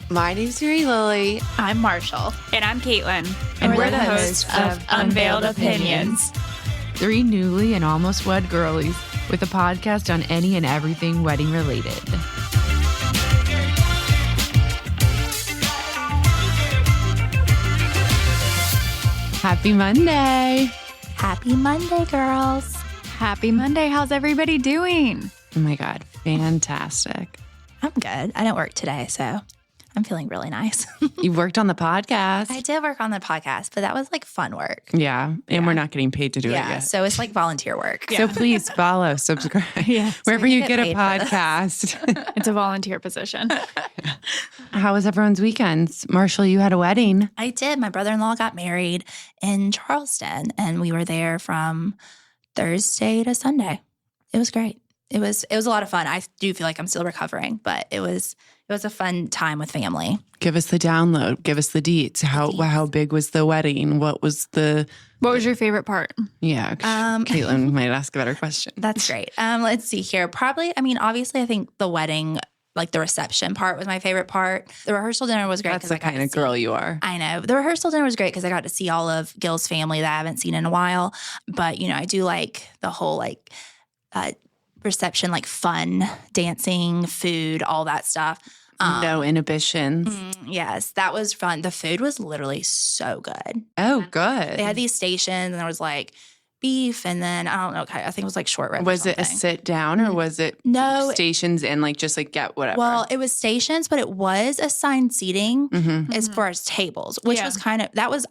My name's Mary Lily. I'm Marshall. And I'm Caitlin. And we're the hosts of Unveiled Opinions. Three newly and almost wed girlies with a podcast on any and everything wedding related. Happy Monday. Happy Monday, girls. Happy Monday. How's everybody doing? Oh my God, fantastic. I'm good. I didn't work today, so I'm feeling really nice. You worked on the podcast. I did work on the podcast, but that was like fun work. Yeah, and we're not getting paid to do it yet. So it's like volunteer work. So please follow, subscribe, wherever we you get get a paid for podcast. It's a volunteer position. How was everyone's weekends? Marshall, you had a wedding. I did. My brother-in-law got married in Charleston, and we were there from Thursday to Sunday. It was great. It was a lot of fun. I do feel like I'm still recovering, but it was a fun time with family. Give us the download. Give us the deets. How big was the wedding? What was your favorite part? Yeah, Caitlin might ask a better question. That's great. Let's see here. Probably, obviously, I think the wedding, like the reception part was my favorite part. The rehearsal dinner was great. That's the kind of girl you are. I know. The rehearsal dinner was great because I got to see all of Gil's family that I haven't seen in a while. But, I do like the whole reception, like fun, dancing, food, all that stuff. No inhibitions. Yes, that was fun. The food was literally so good. Oh, good. They had these stations, and there was like beef, and then I don't know. I think it was like short rib. Was it a sit down or was it stations and just get whatever? Well, it was stations, but it was assigned seating as far as tables, which was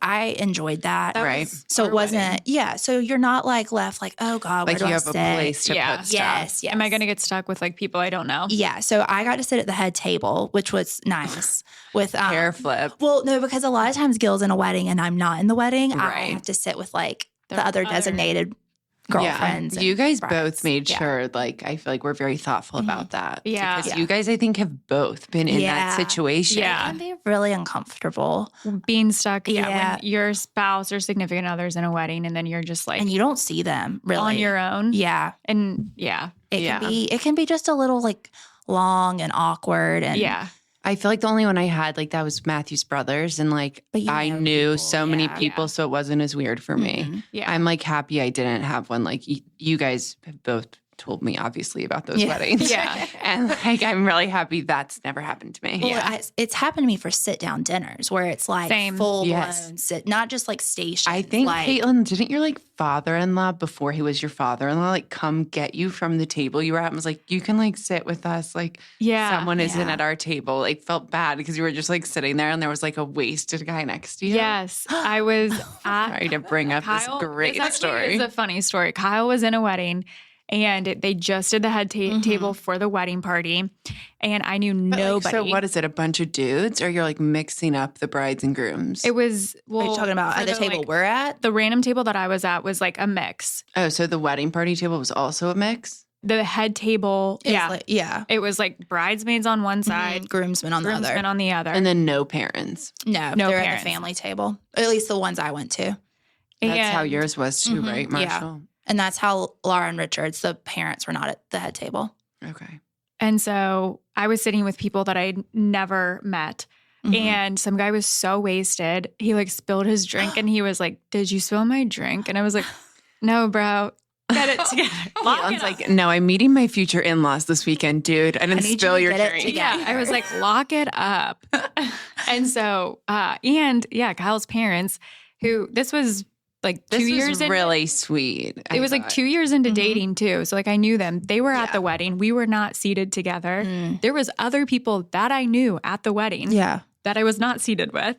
I enjoyed that. Right. So it wasn't, so you're not left oh God, where do I have sit? a place to put stuff. Yes. Am I going to get stuck with people I don't know? Yeah. So I got to sit at the head table, which was nice with hair flip. Well, no, because a lot of times Gil's in a wedding and I'm not in the wedding. Right. I have to sit with the other designated girlfriends. Yeah. You guys friends. both made sure, I feel like we're very thoughtful about that. Yeah. Because you guys, I think, have both been in that situation. Yeah. It can be really uncomfortable. Being stuck when your spouse or significant other's in a wedding and then you're just and you don't see them really. On your own. Yeah. And it can be just a little long and awkward. And I feel like the only one I had that was Matthew's brothers, and I knew people, so many people, so it wasn't as weird for me. Yeah. I'm happy I didn't have one. You guys have both told me obviously about those weddings. Yeah. And I'm really happy that's never happened to me. Well, it's happened to me for sit down dinners where it's full blown sit, not just stations. I think Caitlin, didn't your father-in-law before he was your father-in-law come get you from the table you were at and was you can sit with us someone isn't at our table. Felt bad because you were just sitting there and there was a wasted guy next to you. Yes. I was sorry to bring up this great story. It's a funny story. Kyle was in a wedding and they just did the head table for the wedding party. And I knew nobody. So what is it, a bunch of dudes? Or you're mixing up the brides and grooms? It was, are you talking about at the table we're at? The random table that I was at was a mix. Oh, so the wedding party table was also a mix? The head table, it was bridesmaids on one side, groomsmen on the other. And then no parents. No they're parents. At the family table. At least the ones I went to. That's how yours was too, right, Marshall? Yeah. And that's how Laura and Richard's, the parents, were not at the head table. Okay. And so I was sitting with people that I'd never met. And some guy was so wasted. He spilled his drink and he was did you spill my drink? And I was no, bro. Get it together. No, I'm meeting my future in-laws this weekend, dude. I didn't spill your drink. Yeah, I was lock it up. And so, Kyle's parents, who this was 2 years in. Really sweet. It was 2 years into dating too. So I knew them. They were at the wedding. We were not seated together. There was other people that I knew at the wedding that I was not seated with.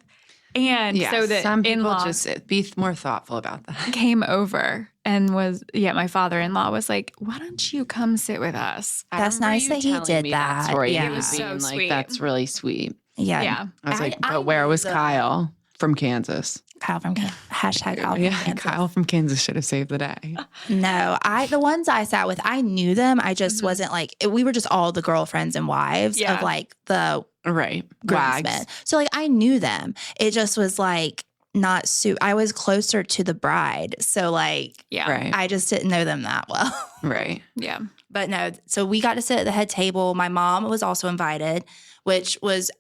And so the some people in-laws just be more thoughtful about that. Came over and my father-in-law was why don't you come sit with us? That's nice that he did that. Story. Yeah. He was being so sweet. That's really sweet. Yeah. I was but where was Kyle? From Kansas. Kyle from Kansas. Hashtag Kyle from Kansas. Kyle from Kansas should have saved the day. No, the ones I sat with, I knew them. I just wasn't we were just all the girlfriends and wives of the groomsmen. So I knew them. It just was not I was closer to the bride. So I just didn't know them that well. Right. Yeah. But no, so we got to sit at the head table. My mom was also invited, which was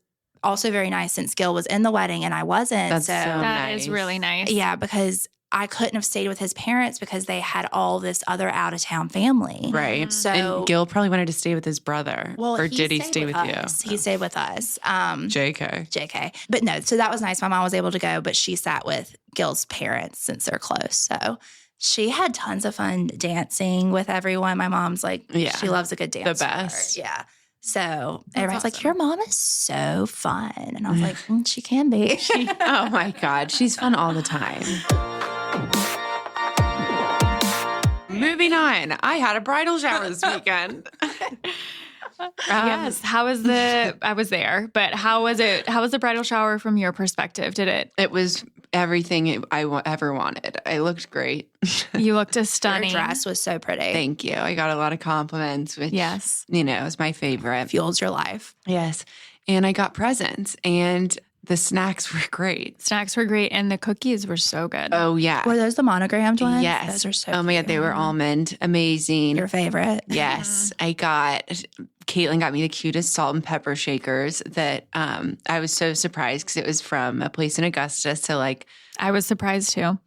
also very nice since Gil was in the wedding and I wasn't. That's so That nice. is really nice. Yeah, because I couldn't have stayed with his parents because they had all this other out of town family. Right. So and Gil probably wanted to stay with his brother. Or did he stay with us. you? He stayed with us. JK. But no, so that was nice. My mom was able to go, but she sat with Gil's parents since they're close. So she had tons of fun dancing with everyone. My mom's like, she loves a good dance. The best. Yeah. So everybody's like, your mom is so fun. And I was like, she can be. Oh my God. She's fun all the time. Moving on. I had a bridal shower this weekend. Yes. I was there, but how was it? How was the bridal shower from your perspective? It was everything I ever wanted. I looked great. You looked stunning. Your dress was so pretty. Thank you. I got a lot of compliments, which, is my favorite. Fuels your life. Yes. And I got presents and the snacks were great. Snacks were great and the cookies were so good. Oh, yeah. Were those the monogrammed ones? Yes. Those are so Oh, my God. They were almond. Amazing. Your favorite? Yes. Caitlin got me the cutest salt and pepper shakers that I was so surprised because it was from a place in Augusta. So I was surprised too.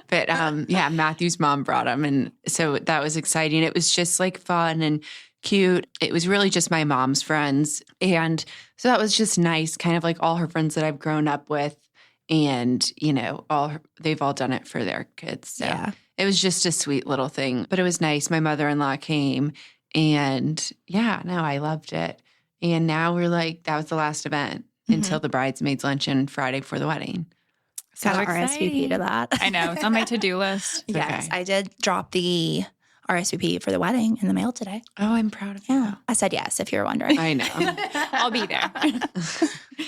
But Matthew's mom brought them. And so that was exciting. It was just fun and cute. It was really just my mom's friends. And so that was just nice, kind of all her friends that I've grown up with. And, they've all done it for their kids. So it was just a sweet little thing. But it was nice. My mother-in-law came. And I loved it. And now we're that was the last event until the bridesmaids luncheon Friday before the wedding. So got RSVP to that. I know. It's on my to-do list. Yes, okay. I did drop the RSVP for the wedding in the mail today. Oh, I'm proud of you. I said yes, if you're wondering. I know. I'll be there.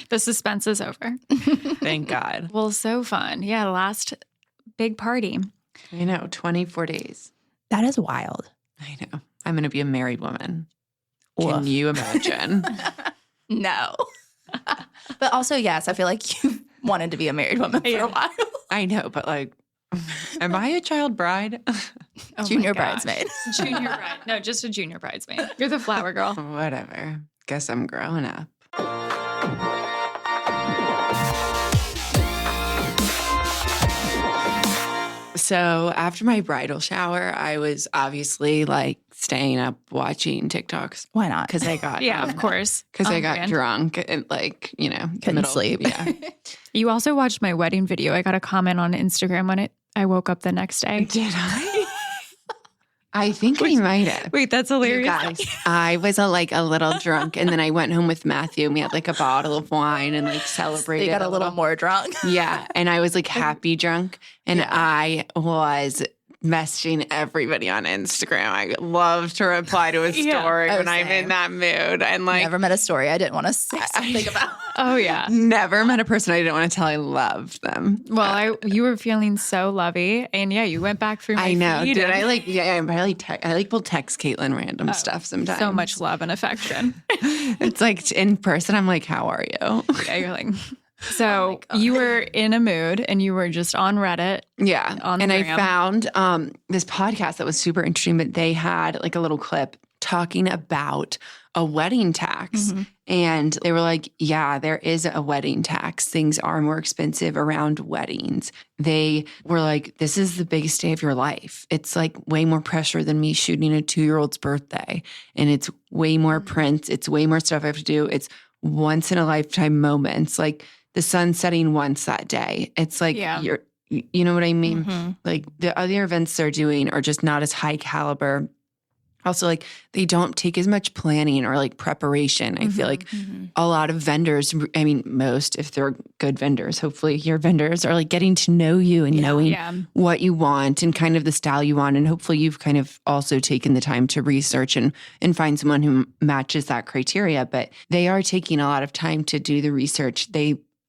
The suspense is over. Thank God. Well, so fun. Yeah, last big party. I know, 24 days. That is wild. I know. I'm going to be a married woman. Can you imagine? No. But also, yes, I feel like you wanted to be a married woman for a while. I know, but am I a child bride? Junior bridesmaid. Junior bride. No, just a junior bridesmaid. You're the flower girl. Whatever. Guess I'm growing up. So after my bridal shower, I was obviously staying up watching TikToks. Why not? Because I got of course. Because I got drunk and couldn't sleep. Yeah. You also watched my wedding video. I got a comment on Instagram on it. I woke up the next day. Did I? I think we might have. Wait, that's hilarious. You guys, I was a little drunk, and then I went home with Matthew, and we had a bottle of wine and celebrated. You got a little more drunk. Yeah, and I was happy drunk, and I was messaging everybody on Instagram. I love to reply to a story when I'm in that mood, and never met a story I didn't want to say something about. Oh yeah, never met a person I didn't want to tell I loved them. Well, you were feeling so lovey, and you went back through my I know. feed Did I I will text Caitlin random stuff sometimes. So much love and affection. It's in person. I'm how are you? Yeah, you're So you were in a mood and you were just on Reddit. Yeah. And I found this podcast that was super interesting, but they had a little clip talking about a wedding tax. Mm-hmm. And they were there is a wedding tax. Things are more expensive around weddings. They were this is the biggest day of your life. It's way more pressure than me shooting a 2-year-old's birthday. And it's way more prints. It's way more stuff I have to do. It's once in a lifetime moments. The sun setting once that day. It's you're, you know what I mean? Mm-hmm. The other events they're doing are just not as high caliber. Also, they don't take as much planning or preparation. I feel a lot of vendors, most, if they're good vendors, hopefully your vendors are getting to know you and knowing what you want and kind of the style you want. And hopefully you've kind of also taken the time to research and find someone who matches that criteria. But they are taking a lot of time to do the research.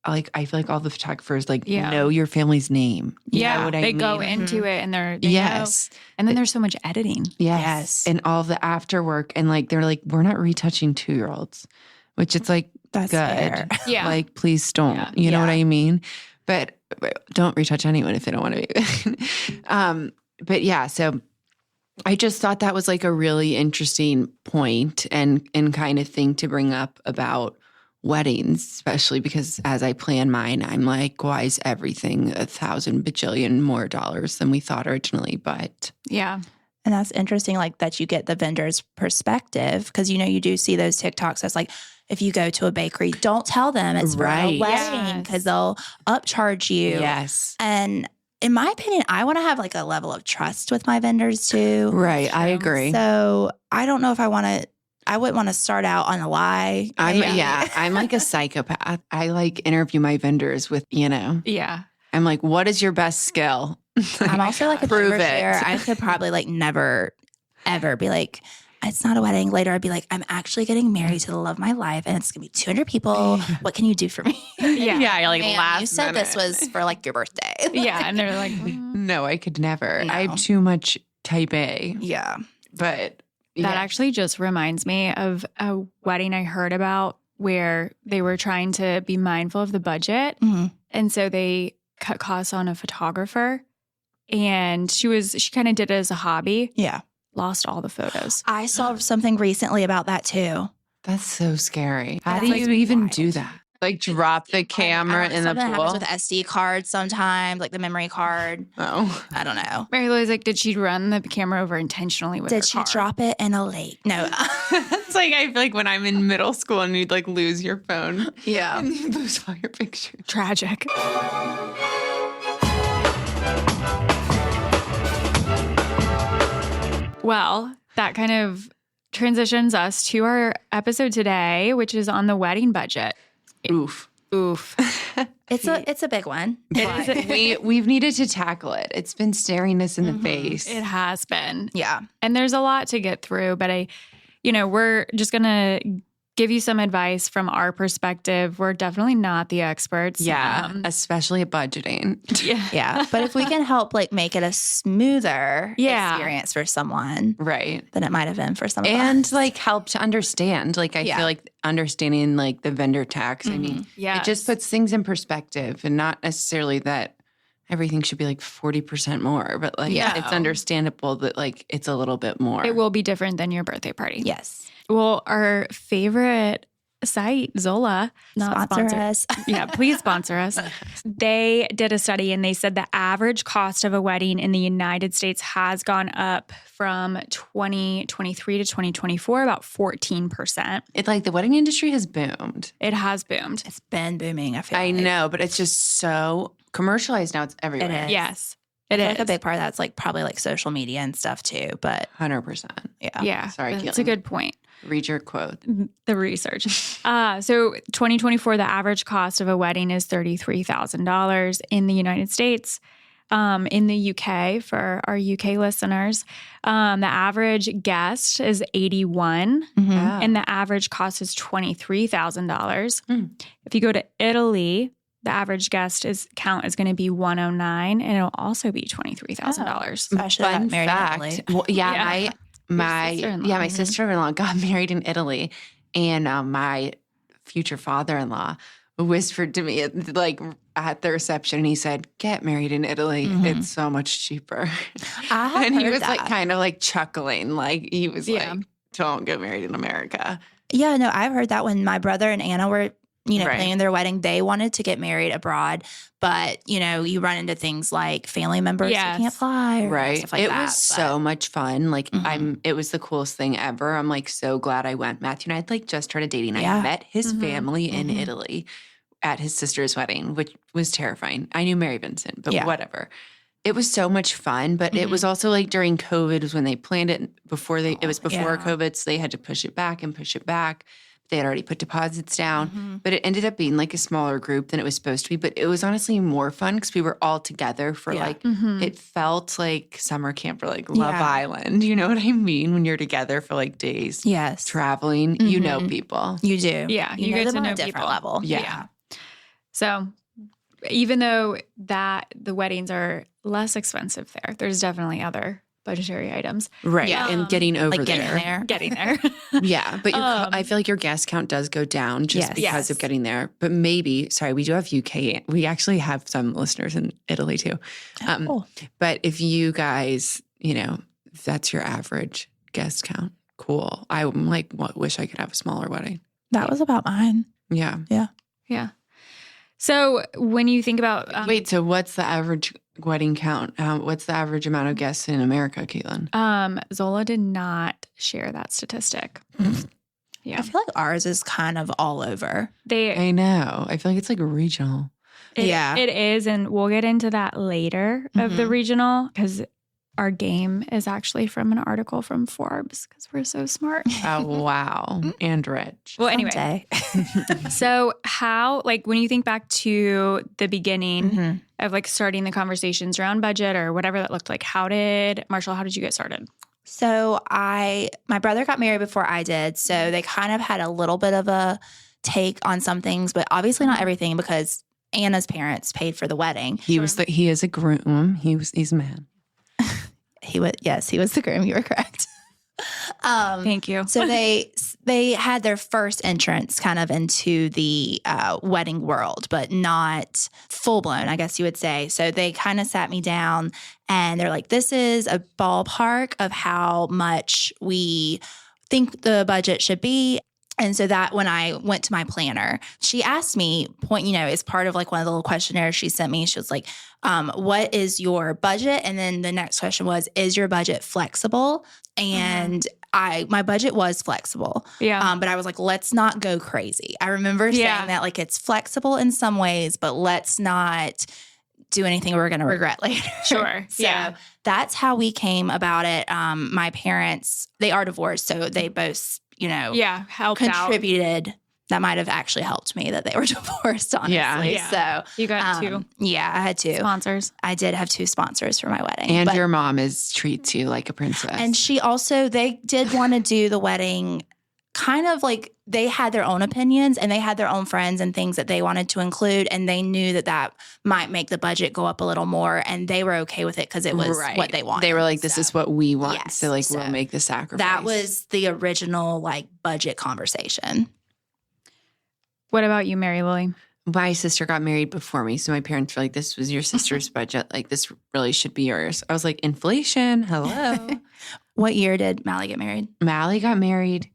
I feel all the photographers know your family's name. You know what I mean? Go into it and they know. And then there's so much editing. Yes. And all the after work. And they're we're not retouching 2-year-olds, which it's that's good. Fair. Yeah. Please don't. Yeah. You know what I mean? But don't retouch anyone if they don't want to be. But yeah, so I just thought that was a really interesting point and kind of thing to bring up about weddings, especially because as I plan mine, I'm like, why is everything 1,000 bajillion more dollars than we thought originally? But yeah. And that's interesting, like that you get the vendor's perspective because, you do see those TikToks that's like, if you go to a bakery, don't tell them it's for a wedding because they'll upcharge you. Yes. And in my opinion, I want to have like a level of trust with my vendors too. Right. I agree. So I don't know if I wouldn't want to start out on a lie. I'm like a psychopath. I like interview my vendors with, Yeah. I'm like, what is your best skill? I'm also like a prove overshare. it. I could probably like never, ever be like, it's not a wedding. Later, I'd be like, I'm actually getting married to the love of my life, and it's gonna be 200 people. What can you do for me? Yeah, you're like, you said this was for like your birthday. Yeah, and they're like, no, I could never. No. I have too much type A. Yeah, but that actually just reminds me of a wedding I heard about where they were trying to be mindful of the budget, and so they cut costs on a photographer. And she kind of did it as a hobby. Yeah. Lost all the photos. I saw something recently about that too. That's so scary. How That's do you even wild. do that? Like drop the camera in the Something pool? happens with SD cards sometimes, like the memory card. Oh. I don't know. Mary Lou's like, did she run the camera over intentionally with her Did she car? drop it in a lake? No. It's like I feel like when I'm in middle school and you'd like lose your phone. Yeah. And you lose all your pictures. Tragic. Well, that kind of transitions us to our episode today, which is on the wedding budget. Oof. It's a big one. We've needed to tackle it. It's been staring us in the face. It has been. Yeah. And there's a lot to get through, but we're just going to give you some advice from our perspective. We're definitely not the experts. Yeah, especially at budgeting. Yeah. But if we can help like make it a smoother experience for someone, right, than it might have been for some of us. And like help to understand. Like I feel like understanding like the vendor tax. I mean, it just puts things in perspective and not necessarily that everything should be like 40% more, but like it's understandable that like it's a little bit more. It will be different than your birthday party. Yes. Well, our favorite site, Zola, not sponsor us. Yeah, please sponsor us. They did a study and they said the average cost of a wedding in the United States has gone up from 2023 to 2024 about 14%. It's like the wedding industry has boomed. It has boomed. It's been booming, I feel I know, but it's just so commercialized now. It's everywhere. It is. Yes. It is. Like a big part of that's like probably like social media and stuff too, but 100%. Yeah. Sorry, that's a good point. Read your quote. The research. So 2024, the average cost of a wedding is $33,000 in the United States. In the UK, for our UK listeners, the average guest is 81 and the average cost is $23,000. If you go to Italy, the average guest count is going to be 109 and it'll also be $23,000. Fun fact. Well, my sister-in-law got married in Italy, and my future father-in-law whispered to me at the reception, and he said, "Get married in Italy; it's so much cheaper." And he was like kind of like chuckling, like he was like, "Don't get married in America." Yeah, no, I've heard that when my brother and Anna were planning their wedding, they wanted to get married abroad, but you run into things like family members who can't fly, or stuff like it that. Was so much fun. Like it was the coolest thing ever. I'm like so glad I went. Matthew and I had like just started dating. I met his family in Italy at his sister's wedding, which was terrifying. I knew Mary Vincent, but whatever. It was so much fun, but it was also like during COVID was when they planned it. It was before COVID, so they had to push it back. They had already put deposits down, but it ended up being like a smaller group than it was supposed to be. But it was honestly more fun because we were all together for it felt like summer camp for like Love Island. You know what I mean? When you're together for like days, traveling, you know people. You do. Yeah. You get them to on know a different people. level. Yeah. So even though the weddings are less expensive there's definitely other budgetary items. Right. Yeah. And getting over like there. Getting there. Yeah. But I feel like your guest count does go down just because of getting there. But maybe, we do have UK. We actually have some listeners in Italy too. Cool. But if you guys, if that's your average guest count, cool. I'm like, wish I could have a smaller wedding. That was about mine. Yeah. Yeah. Yeah. So when you think about... Wait, so what's the average wedding count? What's the average amount of guests in America, Caitlin? Zola did not share that statistic. Yeah. I feel like ours is kind of all over. I know. I feel like it's like regional. It is. And we'll get into that later of the regional because our game is actually from an article from Forbes because we're so smart. Oh, wow. And rich. Well, anyway. So how, like when you think back to the beginning of like starting the conversations around budget or whatever that looked like, Marshall, how did you get started? So my brother got married before I did. So they kind of had a little bit of a take on some things, but obviously not everything because Anna's parents paid for the wedding. He is a groom. He's a man. He was the groom. You were correct. Thank you. So they had their first entrance kind of into the wedding world, but not full blown, I guess you would say. So they kind of sat me down and they're like, this is a ballpark of how much we think the budget should be. And so that when I went to my planner, she asked me, as part of like one of the little questionnaires she sent me, she was like, what is your budget? And then the next question was, is your budget flexible? And my budget was flexible. Yeah. But I was like, let's not go crazy. I remember saying that like it's flexible in some ways, but let's not do anything we're going to regret later. Sure. So that's how we came about it. My parents, they are divorced. So they both, helped contributed. Out. That might have actually helped me that they were divorced, honestly. Yeah. So you got two. Yeah, I had two sponsors. I did have two sponsors for my wedding. And your mom treats you like a princess. And they did want to do the wedding kind of like they had their own opinions and they had their own friends and things that they wanted to include. And they knew that might make the budget go up a little more. And they were okay with it because it was what they wanted. They were like, this is what we want. Yes. So we'll make the sacrifice. That was the original like budget conversation. What about you, Mary Lily? My sister got married before me. So my parents were like, this was your sister's budget. Like this really should be yours. I was like, inflation. Hello. What year did Mally get married? Mally got married.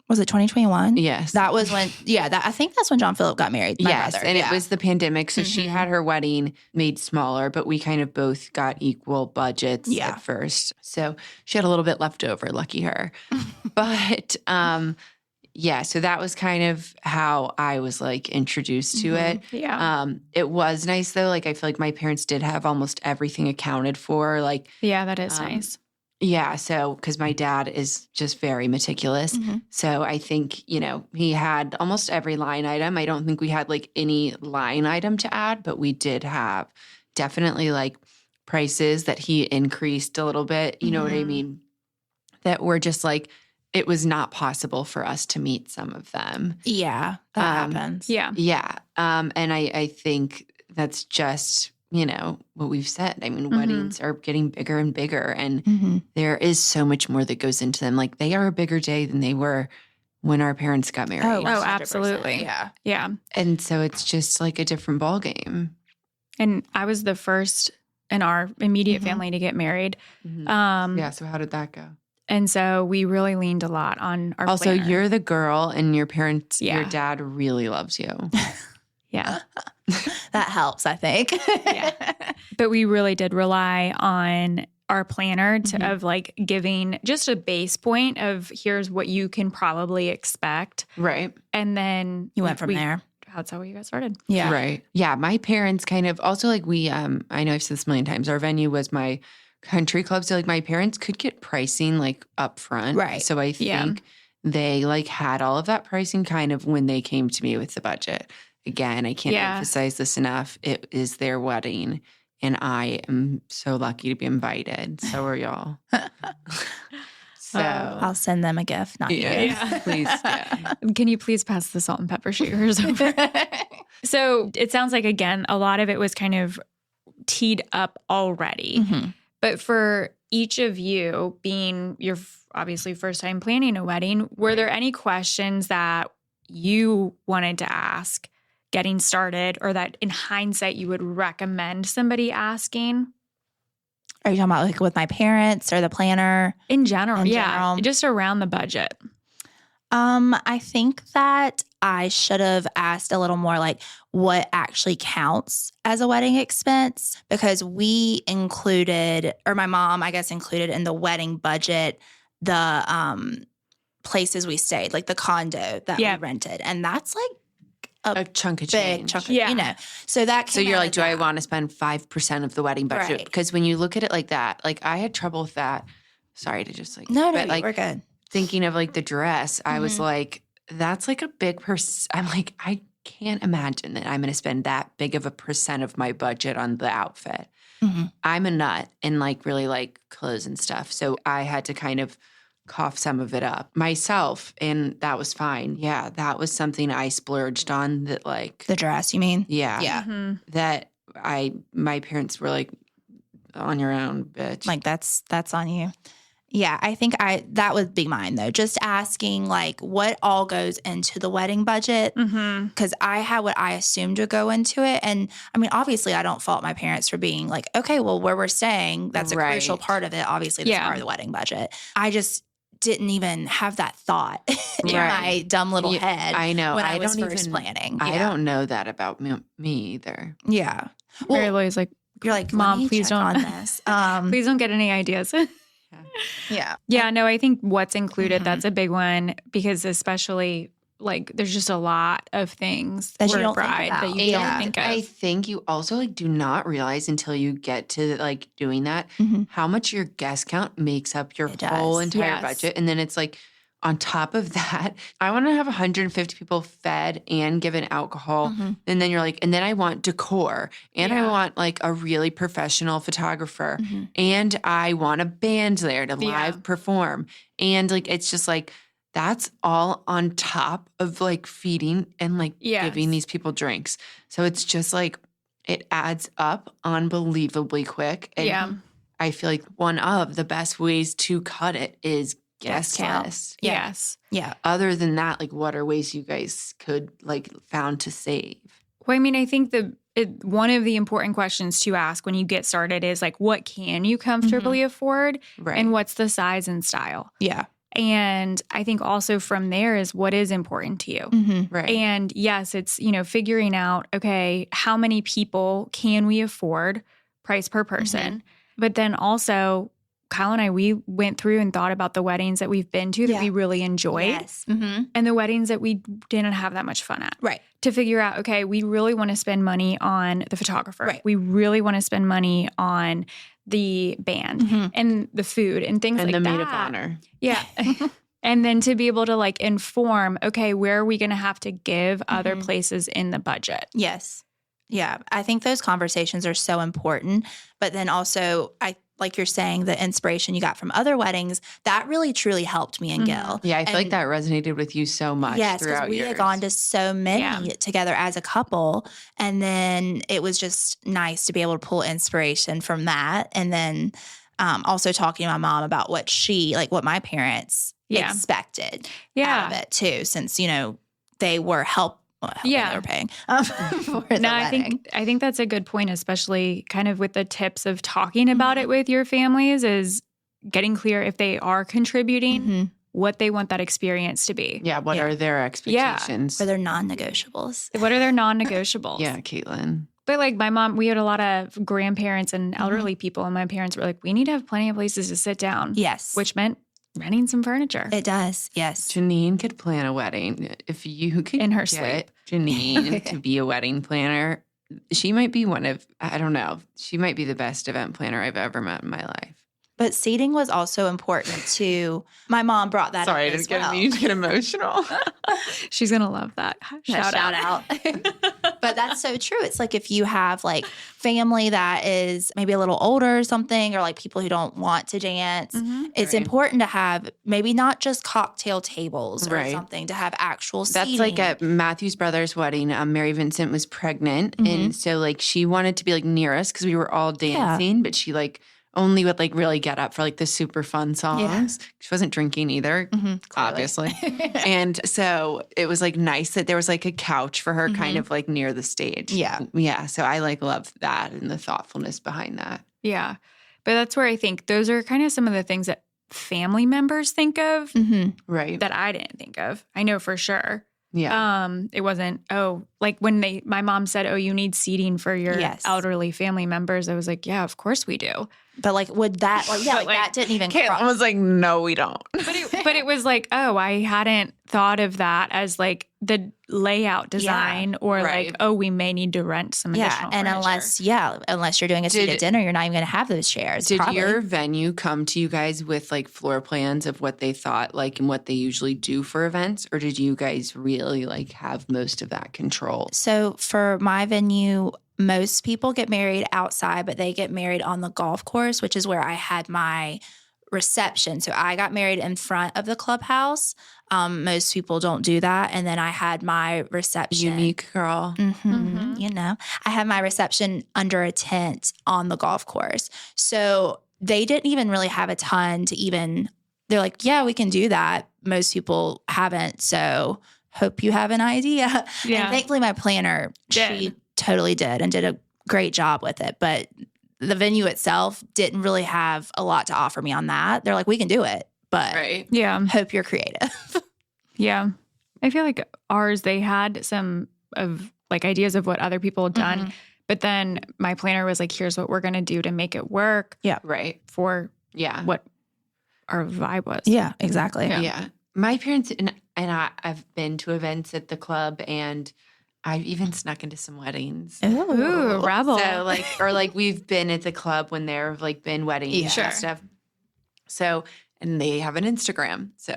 Was it 2021? Yes. That was when, I think that's when John Phillip got married. My brother. And it was the pandemic. So she had her wedding made smaller, but we kind of both got equal budgets at first. So she had a little bit left over, lucky her. But so that was kind of how I was like introduced to it. Yeah. It was nice though. Like I feel like my parents did have almost everything accounted for. Like, that is nice. Yeah. So, because my dad is just very meticulous. So I think, he had almost every line item. I don't think we had like any line item to add, but we did have definitely like prices that he increased a little bit. You know what I mean? That were just like, it was not possible for us to meet some of them. Yeah. That happens. Yeah. Yeah. And I think that's just, what we've said. I mean, weddings are getting bigger and bigger, and there is so much more that goes into them. Like they are a bigger day than they were when our parents got married. Oh, absolutely. Yeah. Yeah. And so it's just like a different ballgame. And I was the first in our immediate family to get married. So how did that go? And so we really leaned a lot on our Also, planner. you're the girl and your parents, your dad really loves you. Yeah. That helps, I think. But we really did rely on our planner of like giving just a base point of here's what you can probably expect. Right. And then you went from there. That's how we got started. Yeah. Right. Yeah. My parents kind of also like I know I've said this a million times, our venue was my country club. So like my parents could get pricing like up front. Right. So I think they like had all of that pricing kind of when they came to me with the budget. Again, I can't emphasize this enough. It is their wedding, and I am so lucky to be invited. So are y'all. So I'll send them a gift, not you. Yeah. Please. Yeah. Can you please pass the salt and pepper shakers over? So it sounds like, again, a lot of it was kind of teed up already. But for each of you being your obviously first time planning a wedding, were there any questions that you wanted to ask getting started, or that in hindsight you would recommend somebody asking? Are you talking about like with my parents or the planner? In general, Just around the budget. I think that I should have asked a little more like what actually counts as a wedding expense, because we included, or my mom, I guess, included in the wedding budget, the places we stayed, like the condo that we rented. And that's like a chunk of big change. chunk of, so that so you're like, do I want to spend 5% of the wedding budget? Right. Because when you look at it like that, like I had trouble with that. Sorry to just like, no, but like, we're good. Thinking of like the dress, I was like, that's like a big I'm like, I can't imagine that I'm going to spend that big of a percent of my budget on the outfit. I'm a nut and like really like clothes and stuff. So I had to kind of cough some of it up myself, and that was fine. Yeah, that was something I splurged on, that like the dress, you mean? Yeah. Yeah. That my parents were like, on your own, bitch. Like that's on you. Yeah, I think that would be mine though. Just asking like what all goes into the wedding budget, because I had what I assumed would go into it. And I mean, obviously I don't fault my parents for being like, okay, well, where we're staying, that's a crucial part of it. Obviously that's part of the wedding budget. I just didn't even have that thought in my dumb little head. I know. When I was first planning. I don't know that about me either. Yeah. Well, Mary Lou's like, you're like, Mom, please don't on this. Please don't get any ideas. Yeah, no, I think what's included, that's a big one, because especially like there's just a lot of things that for you a don't bride that you don't think of. I think you also like do not realize until you get to like doing that how much your guest count makes up your whole entire budget. And then it's like, on top of that, I want to have 150 people fed and given alcohol. And then you're like, and then I want decor, and I want like a really professional photographer, and I want a band there to live perform. And like, it's just like, that's all on top of like feeding and like giving these people drinks. So it's just like, it adds up unbelievably quick. And I feel like one of the best ways to cut it is guest list. Yes. Yeah. Other than that, like what are ways you guys could like found to save? Well, I mean, I think one of the important questions to ask when you get started is like, what can you comfortably afford? Right. And what's the size and style? Yeah. And I think also from there is what is important to you. Right. And yes, it's, figuring out, okay, how many people can we afford, price per person? But then also, Kyle and I, we went through and thought about the weddings that we've been to that we really enjoyed. Yes. And the weddings that we didn't have that much fun at. Right. To figure out, okay, we really want to spend money on the photographer. Right. We really want to spend money on the band and the food and things like that. And the maid of honor. Yeah. And then to be able to like inform, okay, where are we going to have to give other places in the budget? Yes. Yeah. I think those conversations are so important. But then also, like you're saying, the inspiration you got from other weddings, that really truly helped me and Gil. Yeah, I feel like that resonated with you so much. Yes, because we had gone to so many together as a couple. And then it was just nice to be able to pull inspiration from that. And then also talking to my mom about what my parents expected out of it too, since, they were they were paying for the wedding. I think that's a good point, especially kind of with the tips of talking about it with your families, is getting clear if they are contributing, what they want that experience to be. Yeah, what are their expectations? What are their non-negotiables? What are their non-negotiables? Yeah, Caitlin. But like my mom, we had a lot of grandparents and elderly people, and my parents were like, we need to have plenty of places to sit down. Yes. Which meant renting some furniture. It does, yes. Janine could plan a wedding. If you could in her get sleep. Janine to be a wedding planner, she might be I don't know, she might be the best event planner I've ever met in my life. But seating was also important too. My mom brought that up I as didn't well. get emotional. She's going to love that. Shout out. But that's so true. It's like if you have like family that is maybe a little older or something, or like people who don't want to dance, it's important to have maybe not just cocktail tables or something, to have actual seating. That's like at Matthew's brother's wedding. Mary Vincent was pregnant. And so like she wanted to be like near us because we were all dancing, but she like only would like really get up for like the super fun songs. She wasn't drinking either, obviously. And so it was like nice that there was like a couch for her kind of like near the stage. Yeah. Yeah. So I like love that and the thoughtfulness behind that. Yeah. But that's where I think those are kind of some of the things that family members think of right. that I didn't think of. I know for sure. Yeah. It wasn't, like when my mom said, you need seating for your elderly family members. I was like, yeah, of course we do. But like, would that, like, yeah, that didn't even Caitlin was like, no, we don't. But it was like, I hadn't thought of that as like the layout design or like, we may need to rent some additional furniture. Unless you're doing a seated dinner, you're not even going to have those chairs. Did your venue come to you guys with like floor plans of what they thought like and what they usually do for events? Or did you guys really like have most of that control? So for my venue, most people get married outside, but they get married on the golf course, which is where I had my reception. So I got married in front of the clubhouse. Most people don't do that. And then I had my reception. Unique girl. You know, I had my reception under a tent on the golf course. So they didn't even really have a ton to even, they're like, yeah, we can do that. Most people haven't. So hope you have an idea. Yeah. And thankfully my planner, she totally did and did a great job with it. But the venue itself didn't really have a lot to offer me on that. They're like, we can do it, but hope you're creative. Yeah. I feel like ours, they had some of like ideas of what other people had done. But then my planner was like, here's what we're going to do to make it work. Yeah. Right. For what our vibe was. Yeah, exactly. Yeah. My parents and I've been to events at the club and I've even snuck into some weddings. Ooh, rebel. So like, we've been at the club when there have like been weddings and stuff. So, and they have an Instagram. So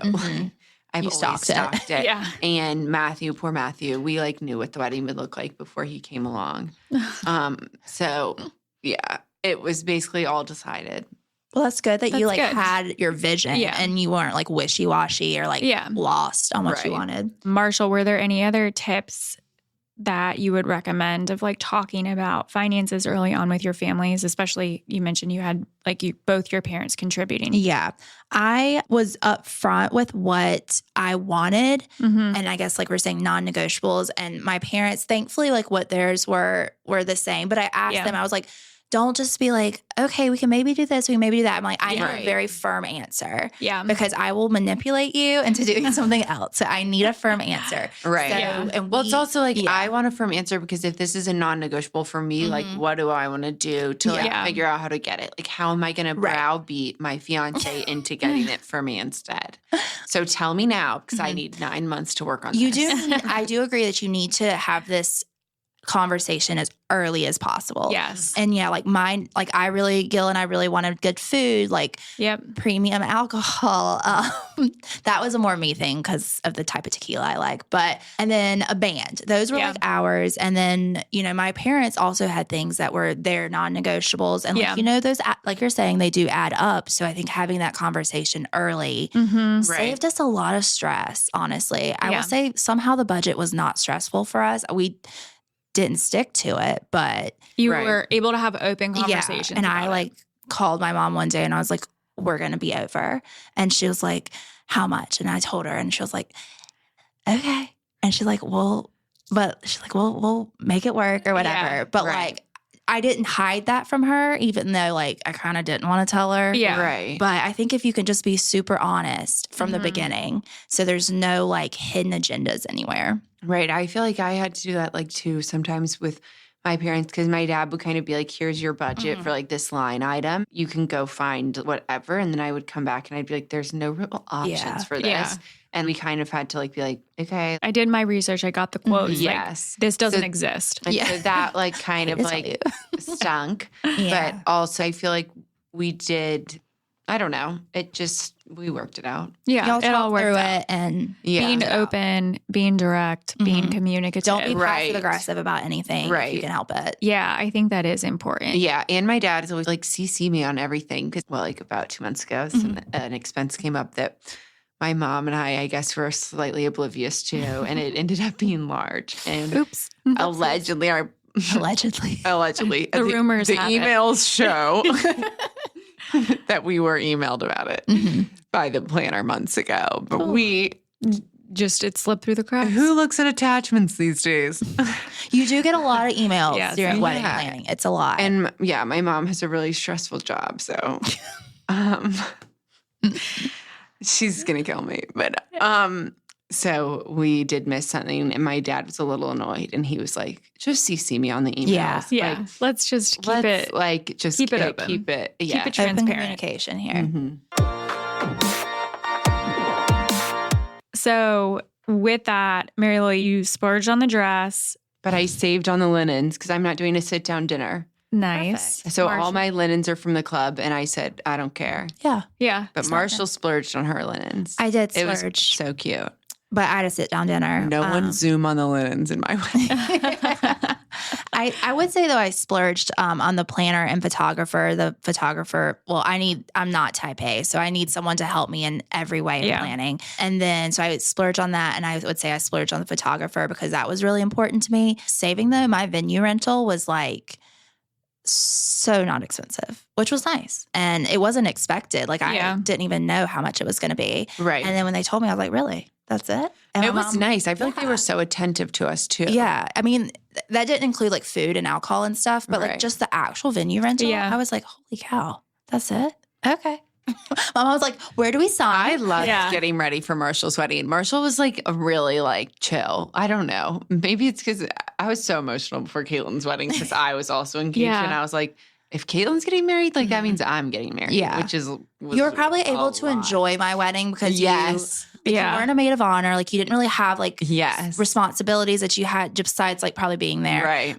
I've always stalked it. Yeah. And poor Matthew, we like knew what the wedding would look like before he came along. So yeah, it was basically all decided. Well, that's good that you like had your vision and you weren't like wishy-washy or like lost on what you wanted. Marshall, were there any other tips that you would recommend of like talking about finances early on with your families? Especially you mentioned you had like both your parents contributing. Yeah. I was upfront with what I wanted. And I guess like we're saying non-negotiables, and my parents, thankfully, like what theirs were the same. But I asked them, I was like, don't just be like, okay, we can maybe do this, we can maybe do that. I'm like, I need a very firm answer. Yeah. Because I will manipulate you into doing something else. So I need a firm answer. Right. So, and it's also like, I want a firm answer because if this is a non-negotiable for me, like, what do I want to do to like figure out how to get it? Like, how am I going to browbeat my fiance into getting it for me instead? So tell me now, because I need 9 months to work on this. I do agree that you need to have this conversation as early as possible. Yes. And like mine, like Gil and I really wanted good food, like premium alcohol. That was a more me thing because of the type of tequila I like. And then a band. Those were like ours. And then, my parents also had things that were their non-negotiables. And like, those, like you're saying, they do add up. So I think having that conversation early saved us a lot of stress, honestly. I will say somehow the budget was not stressful for us. We didn't stick to it, but you were able to have open conversations. And I like called my mom one day and I was like, we're going to be over. And she was like, how much? And I told her and she was like, okay. And she's like, we'll make it work or whatever. Yeah, but like, I didn't hide that from her, even though like I kind of didn't want to tell her. Yeah. Right. But I think if you can just be super honest from the beginning, so there's no like hidden agendas anywhere. Right. I feel like I had to do that like too sometimes with my parents because my dad would kind of be like, here's your budget for like this line item. You can go find whatever. And then I would come back and I'd be like, there's no real options for this. Yeah. And we kind of had to like be like, okay. I did my research. I got the quotes. Yes. Like, this doesn't exist. And so that like kind of like stunk. Yeah. But also I feel like we did, I don't know. We worked it out. Yeah. It all worked out. And being open, being direct, being communicative. Don't be passive aggressive about anything if you can help it. Yeah. I think that is important. Yeah. And my dad is always like, CC me on everything. Because, like about 2 months ago, an expense came up that my mom and I guess, were slightly oblivious to. And it ended up being large. And allegedly, the rumors the emails show that we were emailed about it by the planner months ago. But it slipped through the cracks. Who looks at attachments these days? You do get a lot of emails during wedding planning. It's a lot. And my mom has a really stressful job. So She's going to kill me. But so we did miss something, and my dad was a little annoyed, and he was like, just CC me on the emails. Yeah. Like, let's just keep it. Like, just keep it open. Keep it transparent. Open communication here. Mm-hmm. So with that, Mary Lily, you splurged on the dress. But I saved on the linens because I'm not doing a sit-down dinner. Nice. Perfect. So all my linens are from the club, and I said, I don't care. Yeah. But Marshall splurged on her linens. I did splurge. It was so cute. But I had a sit-down dinner. No one Zoom on the linens in my wedding. I would say, though, I splurged on the planner and photographer. The photographer, I'm not type A, so I need someone to help me in every way of planning. And then, so I would splurge on that, and I would say I splurged on the photographer because that was really important to me. Saving, though, my venue rental was like so not expensive, which was nice. And it wasn't expected. Like, I didn't even know how much it was going to be. Right. And then when they told me, I was like, really? That's it? And it was nice. I feel like they were so attentive to us too. Yeah. I mean, that didn't include like food and alcohol and stuff, but like just the actual venue rental. Yeah. I was like, holy cow, that's it? Okay. My mom was like, where do we sign? I loved getting ready for Marshall's wedding. Marshall was like really like chill. I don't know. Maybe it's because I was so emotional before Caitlin's wedding because I was also engaged and I was like, if Caitlin's getting married, like that means I'm getting married. Yeah. Which is you were probably able to enjoy my wedding because you weren't a maid of honor. Like you didn't really have like responsibilities that you had besides like probably being there. Right.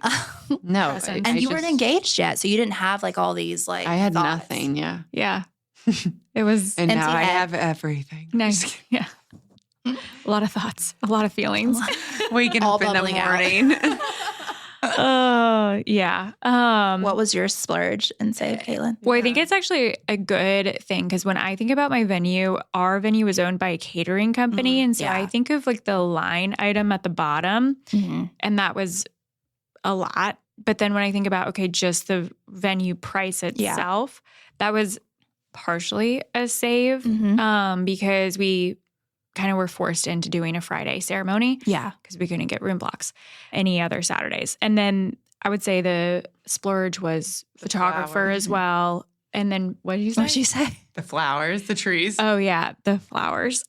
No. And you weren't engaged yet. So you didn't have like all these like I had thoughts. nothing. Yeah. Yeah. It was and now I have everything. Nice. Yeah. A lot of thoughts, a lot of feelings. Waking up in the morning. What was your splurge and save, Caitlin? Well, I think it's actually a good thing because when I think about my venue, our venue was owned by a catering company. And so I think of like the line item at the bottom and that was a lot. But then when I think about, okay, just the venue price itself, that was partially a save because we kind of were forced into doing a Friday ceremony. Yeah. Because we couldn't get room blocks any other Saturdays. And then I would say the splurge was photographer as well. And then what did you say? What did you say? The flowers, the trees. Oh, yeah. The flowers.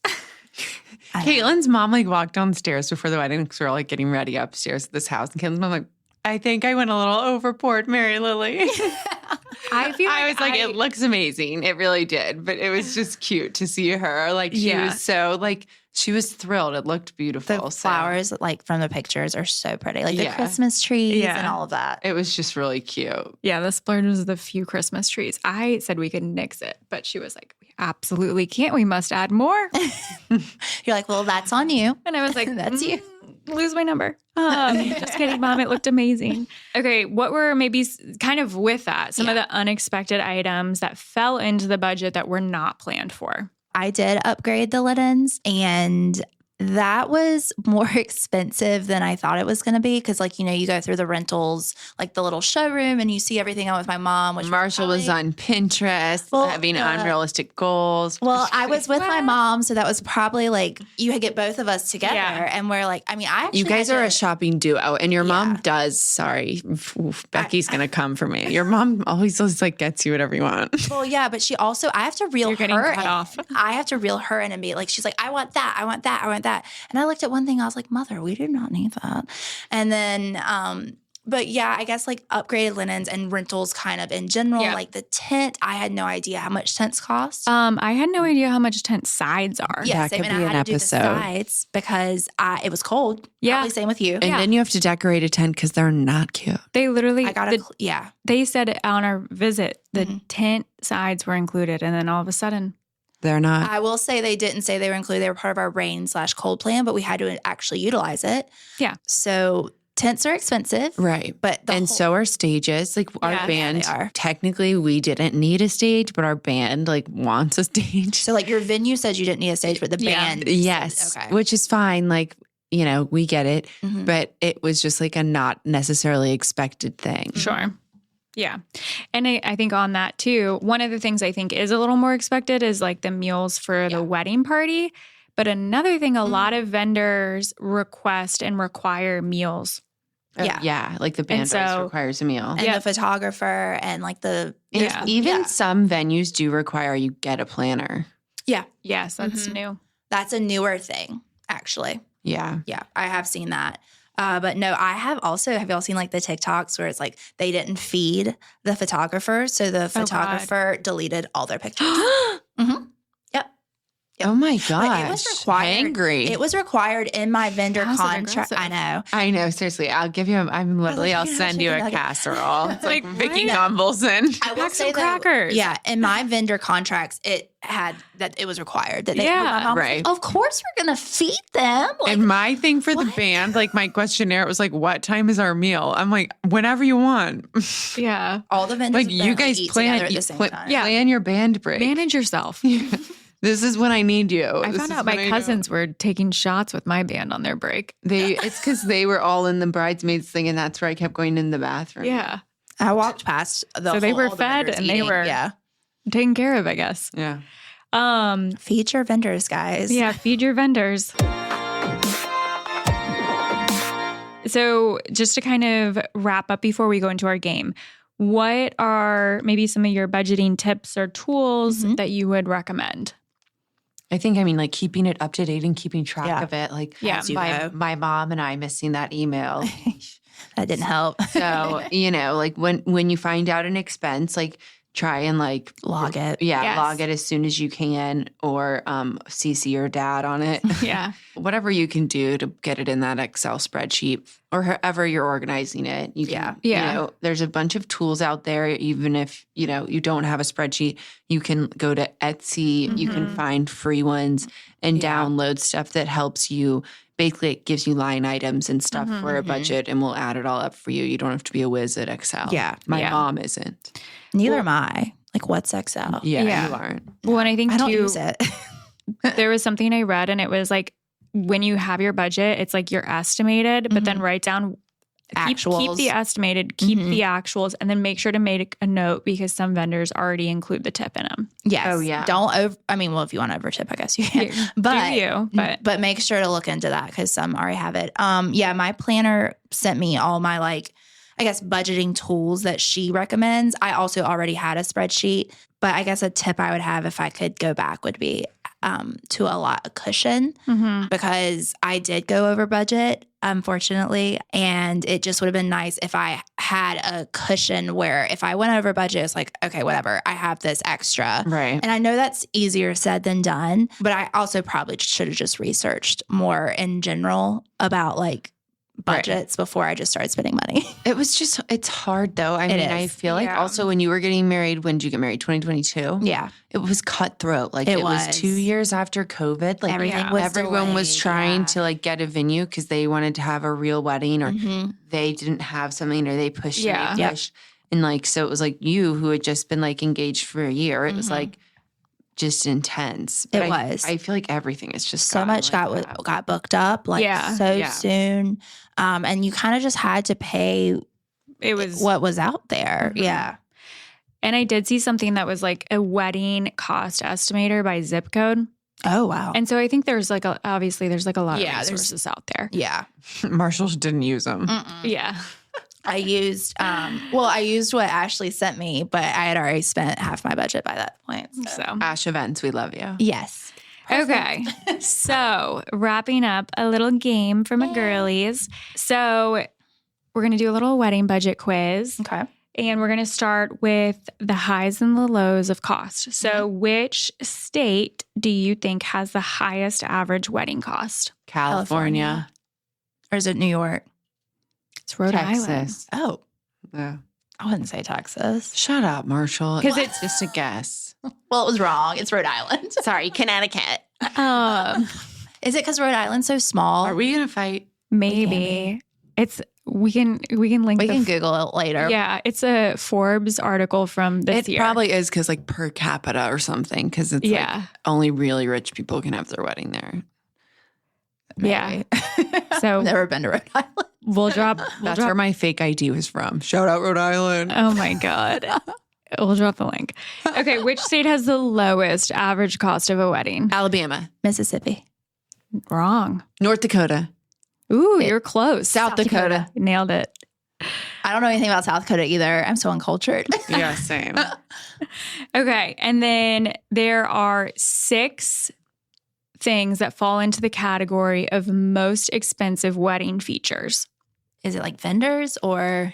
Caitlin's mom like walked downstairs before the wedding because we were like getting ready upstairs at this house. And Caitlin's mom like, I think I went a little overboard, Mary Lily. I was like, it looks amazing. It really did. But it was just cute to see her. Like, she was so, like, she was thrilled. It looked beautiful. The flowers, like, from the pictures are so pretty. Like, the Christmas trees and all of that. It was just really cute. Yeah, the splurge was the few Christmas trees. I said we could nix it, but she was like, we absolutely can't. We must add more. You're like, well, that's on you. And I was like, that's you. Lose my number. Just kidding, Mom. It looked amazing. Okay, what were maybe kind of with that, some of the unexpected items that fell into the budget that were not planned for? I did upgrade the linens, and that was more expensive than I thought it was going to be because, like, you know, you go through the rentals, like the little showroom, and you see everything out with my mom. Which Marshall was on Pinterest, having unrealistic goals. Well, I was with my mom, so that was probably like you get both of us together, and we're like, I mean, you guys are a shopping duo, and your mom does. Sorry, Becky's going to come for me. Your mom always like gets you whatever you want. Well, yeah, but she also, I have to reel You're getting her cut off. I have to reel her in and be like, she's like, I want that, I want that, I want that. And I looked at one thing, I was like, Mother, we do not need that. And then, but yeah, I guess like upgraded linens and rentals kind of in general, like the tent, I had no idea how much tents cost. I had no idea how much tent sides are. Yeah, same. And I had to do the sides because it was cold. Yeah. Probably same with you. And then you have to decorate a tent because they're not cute. They literally, they said on our visit, the tent sides were included. And then all of a sudden, they're not. I will say they didn't say they were included. They were part of our rain/cold plan, but we had to actually utilize it. Yeah. So tents are expensive. Right. So are stages. Like our band, technically we didn't need a stage, but our band like wants a stage. So like your venue says you didn't need a stage, but the band. Yes. Okay. Which is fine. Like, you know, we get it. But it was just like a not necessarily expected thing. Sure. Yeah. And I think on that too, one of the things I think is a little more expected is like the meals for the wedding party. But another thing, a lot of vendors request and require meals. Yeah. Like the band requires a meal. And the photographer and like the... Even some venues do require you get a planner. Yeah. Yes, that's new. That's a newer thing, actually. Yeah. Yeah, I have seen that. But no, I have also, have y'all seen like the TikToks where it's like they didn't feed the photographer, so the photographer deleted all their pictures? Mm-hmm. Yep. Oh my gosh. But it was required. Angry. It was required in my vendor contract. I know. Seriously. I'll send you a casserole. It's like Vicky Gumbelson. I will say crackers. Yeah. In my vendor contracts, it had that it was required that they, my mom was like, of course we're going to feed them. Like, and my thing for the band, like my questionnaire, it was like, what time is our meal? I'm like, whenever you want. Yeah. All the vendors like you guys plan your band break. Manage yourself. This is when I need you. I found out my cousins were taking shots with my band on their break. It's because they were all in the bridesmaids thing, and that's where I kept going in the bathroom. Yeah. I walked past so they were fed and they were taken care of, I guess. Yeah. Feed your vendors, guys. Yeah, feed your vendors. So just to kind of wrap up before we go into our game, what are maybe some of your budgeting tips or tools that you would recommend? I think, like keeping it up to date and keeping track of it. Like my mom and I missing that email. That didn't help. So, like when you find out an expense, like try and like log it. Yeah, log it as soon as you can, or CC your dad on it. Yeah. Whatever you can do to get it in that Excel spreadsheet or however you're organizing it. You can, there's a bunch of tools out there. Even if, you don't have a spreadsheet, you can go to Etsy, you can find free ones and download stuff that helps you. Basically, it gives you line items and stuff for a budget, and we'll add it all up for you. You don't have to be a whiz at Excel. Yeah. My mom isn't. Neither am I. Like, what's Excel? Yeah, you aren't. Well, and I think I don't use it. There was something I read, and it was like, when you have your budget, it's like you're estimated, but then write down actuals. Keep the estimated, keep the actuals, and then make sure to make a note because some vendors already include the tip in them. Yes. Oh, yeah. Don't if you want to over tip, I guess you can. But make sure to look into that because some already have it. My planner sent me all my budgeting tools that she recommends. I also already had a spreadsheet, but I guess a tip I would have if I could go back would be to a cushion because I did go over budget, unfortunately. And it just would have been nice if I had a cushion where if I went over budget, it's like, okay, whatever, I have this extra. Right. And I know that's easier said than done, but I also probably should have just researched more in general about budgets before I just started spending money. It's hard though. I feel like also when you were getting married, when did you get married? 2022? Yeah. It was cutthroat. Like it was 2 years after COVID. Like everyone was trying to get a venue because they wanted to have a real wedding or they didn't have something or they pushed and they pushed. And so it was like you who had just been engaged for a year. It was just intense. But I feel like everything is just so much got booked up soon. And you kind of just had to pay what was out there. Yeah. And I did see something that was a wedding cost estimator by zip code. Oh, wow. And so I think there's obviously there's a lot of resources out there. Yeah. Marshall didn't use them. Yeah. I used what Ashley sent me, but I had already spent half my budget by that point. So Ash Events, we love you. Yes. Okay. So wrapping up a little game for my girlies. So we're going to do a little wedding budget quiz. Okay. And we're going to start with the highs and the lows of cost. So which state do you think has the highest average wedding cost? California. Or is it New York? It's Rhode Island. Texas. Oh. Yeah. I wouldn't say Texas. Shut up, Marshall. Because it's just a guess. Well, it was wrong. It's Rhode Island. Sorry, Connecticut. Is it because Rhode Island's so small? Are we going to fight? Maybe. We can link. We can Google it later. Yeah, it's a Forbes article from this year. It probably is because per capita or something. Because it's only really rich people can have their wedding there. Maybe. Yeah. So I've never been to Rhode Island. We'll drop. That's where my fake ID was from. Shout out Rhode Island. Oh my God. We'll drop the link. Okay, which state has the lowest average cost of a wedding? Alabama. Mississippi. Wrong. North Dakota. Ooh, you're close. South Dakota. Nailed it. I don't know anything about South Dakota either. I'm so uncultured. Yeah, same. Okay. And then there are 6 things that fall into the category of most expensive wedding features. Is it like vendors or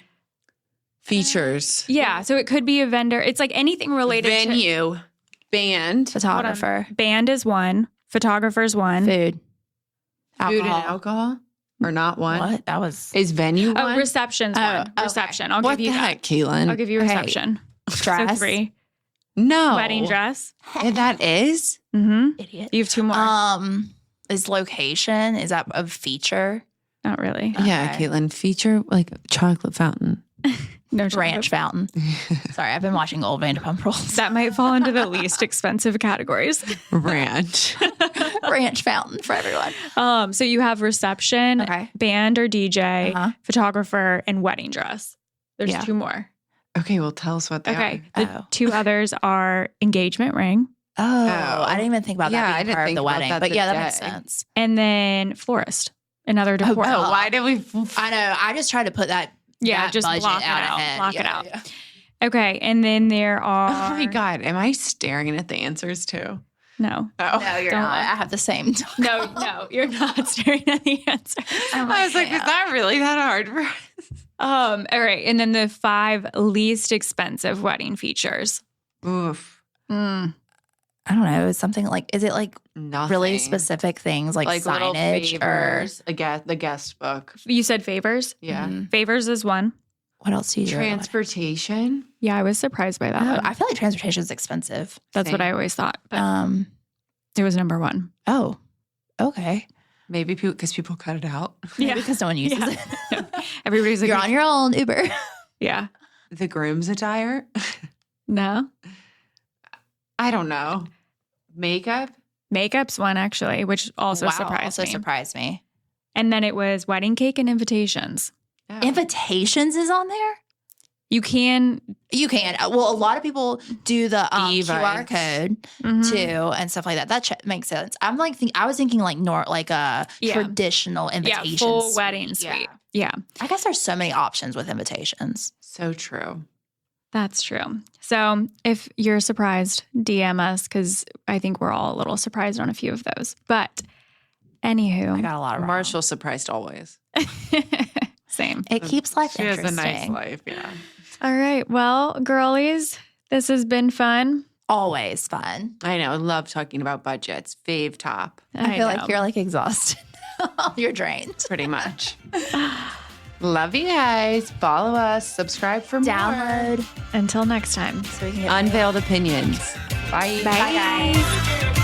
features? Yeah. So it could be a vendor. It's like anything related to venue, band, photographer. Band is one. Photographer's one. Food. Alcohol. Food and alcohol? Or not one? What? That was... Is venue one? Oh, reception's one. Okay. Reception. I'll what give you the that. heck, Keelan? I'll give you reception. Dress. So 3. No. Wedding dress. And that is? Mm-hmm. Idiot. You have 2 more. Is location, is that a feature? Not really. Yeah, Caitlin. Feature like chocolate fountain. No ranch fountain. Sorry, I've been watching old Vanderpump Rules. That might fall into the least expensive categories. Ranch. Ranch fountain for everyone. So you have reception, band or DJ, photographer, and wedding dress. There's 2 more. Okay, well, tell us what they are. The 2 others are engagement ring. Oh, I didn't even think about that being part of the wedding. But that makes sense. And then florist, another decor. Oh, why did we? I know. I just tried to put that. Yeah, just block it out. Block it out. Yeah. Okay, and then there are. Oh my God, am I staring at the answers too? No. Oh. No, you're not. I have the same. No, you're not staring at the answers. I was like, is that really that hard for us? All right, and then the 5 least expensive wedding features. Oof. I don't know. Something like, is it like nothing. Really specific things like signage favors, or the guest book? You said favors? Yeah. Mm-hmm. Favors is one. What else do you do? Transportation? Yeah, I was surprised by that one. I feel like transportation is expensive. That's what I always thought. But it was number 1. Oh, okay. Maybe because people cut it out. Yeah, because no one uses it. Everybody's like, you're on your own, Uber. Yeah. The groom's attire? No. I don't know. Makeup? Makeup's one, actually, which also surprised me. And then it was wedding cake and invitations. Oh. Invitations is on there? You can. Well, a lot of people do the QR code too and stuff like that. That makes sense. I'm like, I was thinking like a traditional invitation. Yeah, full wedding suite. Yeah. I guess there's so many options with invitations. So true. That's true. So if you're surprised, DM us because I think we're all a little surprised on a few of those. But anywho. I got a lot of Marshall's surprised always. Same. It keeps life interesting. She has a nice life, yeah. All right. Well, girlies, this has been fun. Always fun. I know. I love talking about budgets. Fave top. I feel like you're like exhausted. You're drained. Pretty much. Love you guys. Follow us. Subscribe for more. Download. Until next time. So we can get Unveiled opinions. Bye. Bye, guys.